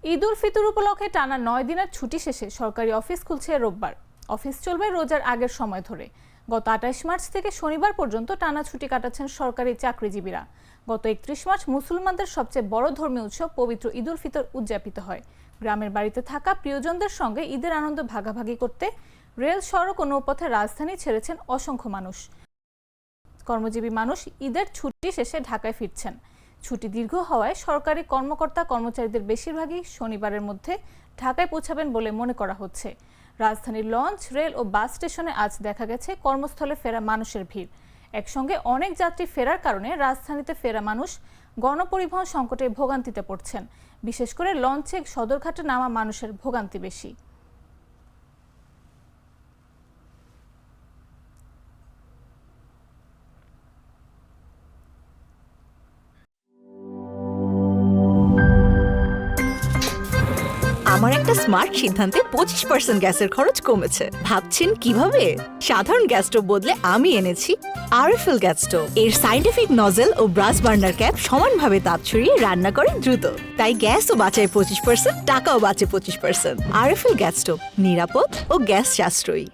ঈদ উল ফিতর উপলক্ষে টানা 9 দিনের ছুটি শেষে সরকারি অফিস খুলছে রোববার। অফিস চলবে রোজার আগের সময় ধরে। গত 28 মার্চ থেকে শনিবার পর্যন্ত টানা ছুটি কাটাচ্ছেন সরকারি চাকরিজীবীরা। গত 31 মার্চ মুসলমানদের সবচেয়ে বড় ধর্মীয় উৎসব পবিত্র ঈদ উল ফিতর উদযাপিত হয়। গ্রামের বাড়িতে থাকা প্রিয়জনদের সঙ্গে ঈদের আনন্দ ভাগাভাগি করতে রেল, সড়ক ও নৌপথে রাজধানী ছেড়েছেন অসংখ্য মানুষ। কর্মজীবী মানুষ ঈদের ছুটি শেষে ঢাকায় ফিরছেন। ছুটি দীর্ঘ হওয়ায় সরকারি কর্মকর্তা কর্মচারীদের বেশিরভাগই শনিবারের মধ্যে ঢাকায় পৌঁছাবেন বলে মনে করা হচ্ছে। রাজধানীর লঞ্চ, রেল ও বাস স্টেশনে আজ দেখা গেছে কর্মস্থলে ফেরা মানুষের ভিড়। একসঙ্গে অনেক যাত্রী ফেরার কারণে রাজধানীতে ফেরা মানুষ গণপরিবহন সংকটে ভোগান্তিতে পড়ছেন। বিশেষ করে লঞ্চে সদরঘাটে নামা মানুষের ভোগান্তি বেশি। আমার একটা স্মার্ট সিদ্ধান্তে 25% গ্যাসের খরচ কমেছে। ভাবছেন কিভাবে? সাধারণ গ্যাস স্টোভ বদলে আমি এনেছি আরএফএল গ্যাস স্টোভ। এর সাইন্টিফিক নজল ও ব্রাস বার্নার ক্যাপ সমানভাবে তাপ ছড়িয়ে রান্না করে দ্রুত। তাই গ্যাসও বাঁচায় 25%, টাকাও বাঁচে 25%। আরএফএল গ্যাস স্টোভ নিরাপদ ও গ্যাস সাশ্রয়ী।